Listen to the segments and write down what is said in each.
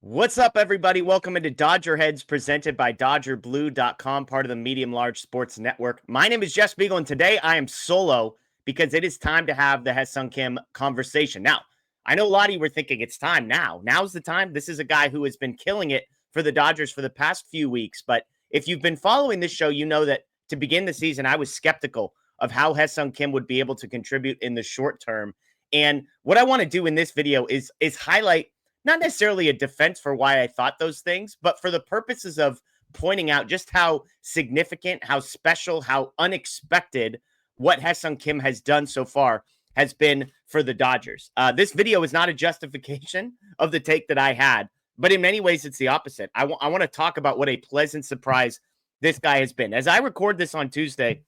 What's up, everybody? Welcome into Dodger Heads, presented by DodgerBlue.com, part of the Medium Large Sports Network. My name is Jeff Spiegel, and today I am solo because it is time to have the Hyeseong Kim conversation. Now, I know a lot of you were thinking it's time now. Now's the time. This is a guy who has been killing it for the Dodgers for the past few weeks. But if you've been following this show, you know that to begin the season, I was skeptical of how Hyeseong Kim would be able to contribute in the short term. And what I want to do in this video is highlight not necessarily a defense for why I thought those things, but for the purposes of pointing out just how significant, how special, how unexpected what Hyeseong Kim has done so far has been for the Dodgers. This video is not a justification of the take that I had, but in many ways, it's the opposite. I want to talk about what a pleasant surprise this guy has been. As I record this on Tuesday,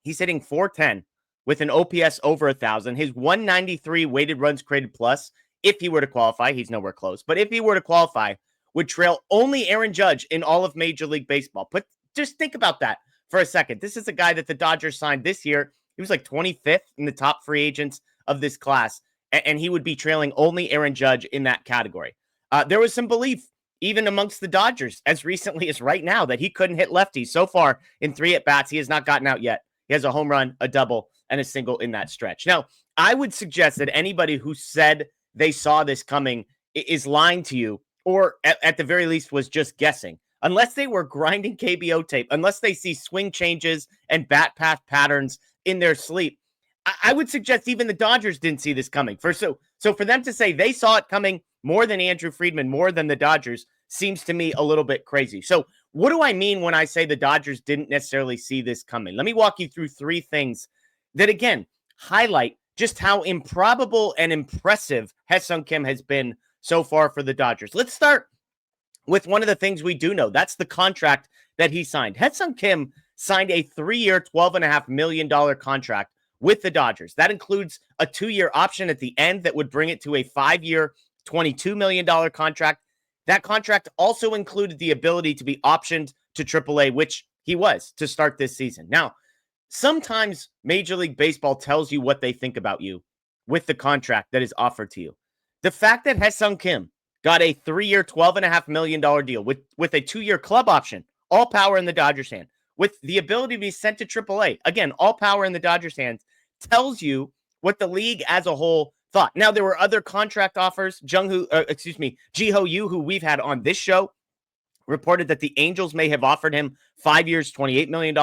he's hitting .410 with an OPS over 1,000. His 193 weighted runs created plus, if he were to qualify, he's nowhere close, but if he were to qualify, would trail only Aaron Judge in all of Major League Baseball. But just think about that for a second. This is a guy that the Dodgers signed this year. He was like 25th in the top free agents of this class, and he would be trailing only Aaron Judge in that category. There was some belief, even amongst the Dodgers, as recently as right now, that he couldn't hit lefties. So far, in 3 at-bats, he has not gotten out yet. He has a home run, a double, and a single in that stretch. Now, I would suggest that anybody who said they saw this coming is lying to you, or at the very least was just guessing. Unless they were grinding KBO tape, unless they see swing changes and bat path patterns in their sleep, I would suggest even the Dodgers didn't see this coming. So for them to say they saw it coming more than Andrew Friedman, more than the Dodgers, seems to me a little bit crazy. So what do I mean when I say the Dodgers didn't necessarily see this coming? Let me walk you through 3 things that, again, highlight just how improbable and impressive Hyeseong Kim has been so far for the Dodgers. Let's start with one of the things we do know. That's the contract that he signed. Hyeseong Kim signed a 3-year, $12.5 million contract with the Dodgers. That includes a 2-year option at the end that would bring it to a 5-year, $22 million contract. That contract also included the ability to be optioned to AAA, which he was to start this season. Now, sometimes Major League Baseball tells you what they think about you with the contract that is offered to you. The fact that Hyeseong Kim got a 3-year, $12.5 million deal with a 2-year club option, all power in the Dodgers' hand, with the 呈to be sent to AAA, again, all power in the Dodgers' hands, tells you what the league as a whole thought. Now, there were other contract offers. Ji-Ho Yu, who we've had on this show, reported that the Angels may have offered him 5 years, $28 million.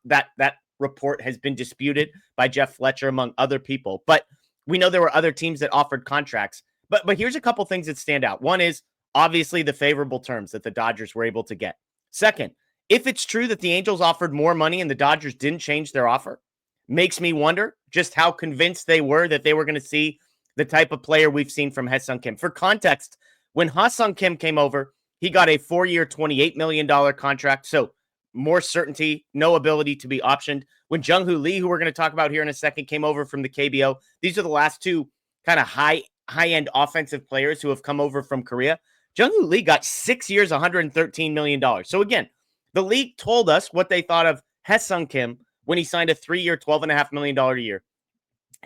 That report has been disputed by Jeff Fletcher, among other people. But we know there were other teams that offered contracts. But here's a couple things that stand out. One is obviously the favorable terms that the Dodgers were able to get. Second, if it's true that the Angels offered more money and the Dodgers didn't change their offer, makes me wonder just how convinced they were that they were going to see the type of player we've seen from Hyeseong Kim. For context, when Hyeseong Kim came over, he got a 4-year, $28 million contract. So more certainty, no ability to be optioned. When Jung-Hoo Lee, who we're going to talk about here in a second, came over from the KBO, these are the last 2 kind of high-end offensive players who have come over from Korea. Jung-Hoo Lee got 6 years, $113 million. So again, the league told us what they thought of Hyeseong Kim when he signed a 3-year, $12.5 million a year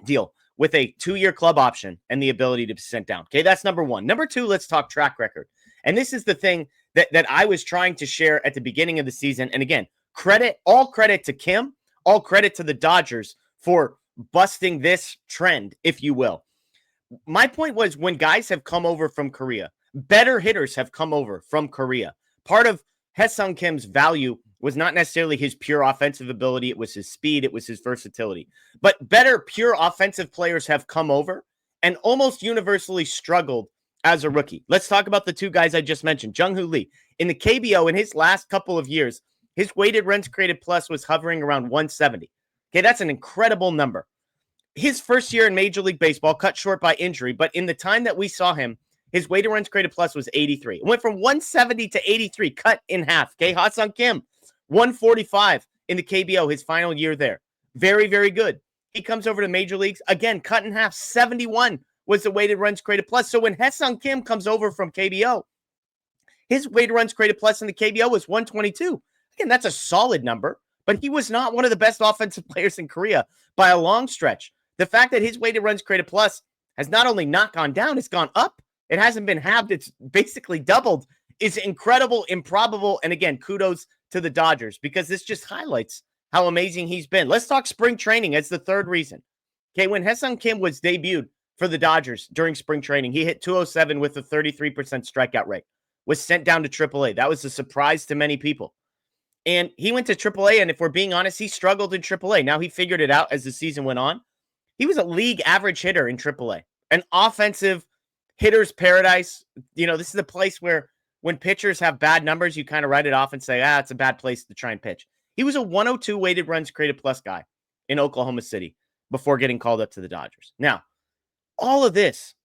deal with a 2-year club option and the ability to be sent down. Okay, that's number 1. Number 2, let's talk track record. And this is the thing that I was trying to share at the beginning of the season. And again, all credit to Kim, all credit to the Dodgers for busting this trend, if you will. My point was, when guys have come over from Korea, better hitters have come over from Korea. Part of Hyeseong Kim's value was not necessarily his pure offensive ability. It was his speed. It was his versatility. But better pure offensive players have come over and almost universally struggled as a rookie. Let's talk about the 2 guys I just mentioned. Jung-Hoo Lee. In the KBO, in his last couple of years, his weighted runs created plus was hovering around 170. Okay, that's an incredible number. His first year in Major League Baseball, cut short by injury, but in the time that we saw him, his weighted runs created plus was 83. It went from 170 to 83, cut in half. Okay, Hyeseong Kim, 145 in the KBO, his final year there. Very, very good. He comes over to Major Leagues, again, cut in half, 71 was the weighted runs created plus. So when Hyeseong Kim comes over from KBO, his weighted runs created plus in the KBO was 122. Again, that's a solid number, but he was not one of the best offensive players in Korea by a long stretch. The fact that his weighted runs created plus has not only not gone down, it's gone up It hasn't been halved. It's basically doubled. It's incredible, improbable. And again, kudos to the Dodgers because this just highlights how amazing he's been. Let's talk spring training as the third reason. Okay, when Hyeseong Kim was debuted for the Dodgers during spring training, he hit 207 with a 33% strikeout rate, was sent down to AAA. That was a surprise to many people. And he went to AAA, and if we're being honest, he struggled in AAA. Now he figured it out as the season went on. He was a league average hitter in AAA, an offensive hitter's paradise. This is a place where when pitchers have bad numbers, you kind of write it off and say, it's a bad place to try and pitch. He was a 102 weighted runs created plus guy in Oklahoma City before getting called up to the Dodgers. Now, all of this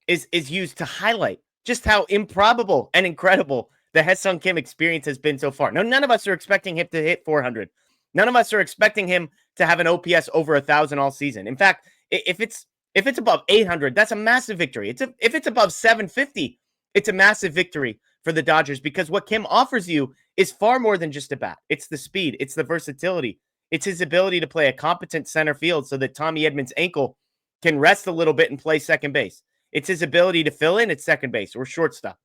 is used to highlight just how improbable and incredible the Hyeseong Kim experience has been so far. Now, none of us are expecting him to hit 400. None of us are expecting him to have an OPS over 1,000 all season. In fact, if it's above 800, that's a massive victory. If it's above 750, it's a massive victory for the Dodgers because what Kim offers you is far more than just a bat. It's the speed. It's the versatility. It's his ability to play a competent center field so that Tommy Edman's ankle can rest a little bit and play second base. It's his ability to fill in at second base or shortstop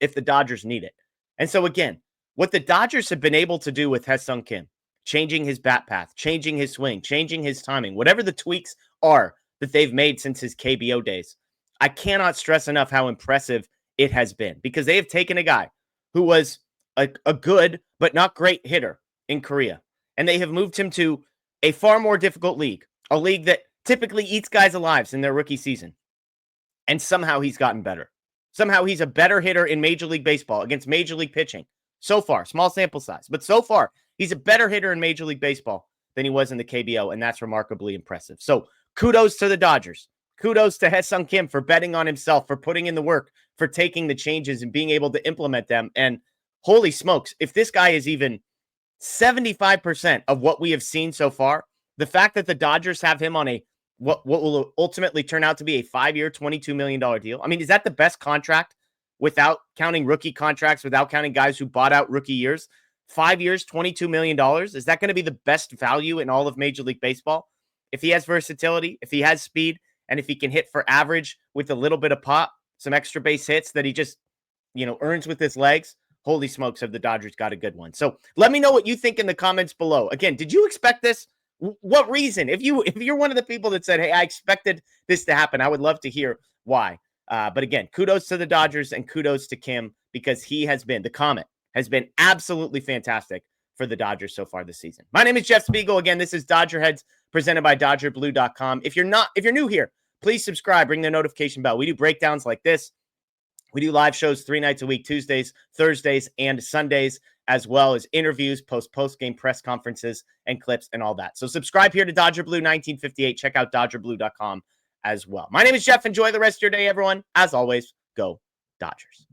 if the Dodgers need it. And so again, what the Dodgers have been able to do with Hyeseong Kim, changing his bat path, changing his swing, changing his timing, whatever the tweaks are that they've made since his KBO days, I cannot stress enough how impressive it has been because they have taken a guy who was a good but not great hitter in Korea, and they have moved him to a far more difficult league, a league that typically eats guys alive in their rookie season. And somehow he's gotten better. Somehow he's a better hitter in Major League Baseball against Major League pitching. So far, small sample size, but so far, he's a better hitter in Major League Baseball than he was in the KBO, and that's remarkably impressive. So kudos to the Dodgers. Kudos to Hyeseong Kim for betting on himself, for putting in the work, for taking the changes and being able to implement them. And holy smokes, if this guy is even 75% of what we have seen so far, the fact that the Dodgers have him on a what will ultimately turn out to be a 5-year, $22 million deal. I mean, is that the best contract without counting rookie contracts, without counting guys who bought out rookie years? 5 years, $22 million. Is that going to be the best value in all of Major League Baseball? If he has versatility, if he has speed, and if he can hit for average with a little bit of pop, some extra base hits that he just, earns with his legs, holy smokes, have the Dodgers got a good one. So let me know what you think in the comments below. Again, did you expect this? What reason? If you're one of the people that said, hey, I expected this to happen, I would love to hear why. But again, kudos to the Dodgers and kudos to Kim because the Comet has been absolutely fantastic for the Dodgers so far this season. My name is Jeff Spiegel. Again, this is Dodger Heads presented by DodgerBlue.com. If you're new here, please subscribe, ring the notification bell. We do breakdowns like this. We do live shows 3 nights a week, Tuesdays, Thursdays, and Sundays, as well as interviews, post-game press conferences, and clips and all that. So subscribe here to Dodger Blue 1958. Check out DodgerBlue.com as well. My name is Jeff. Enjoy the rest of your day, everyone. As always, go Dodgers.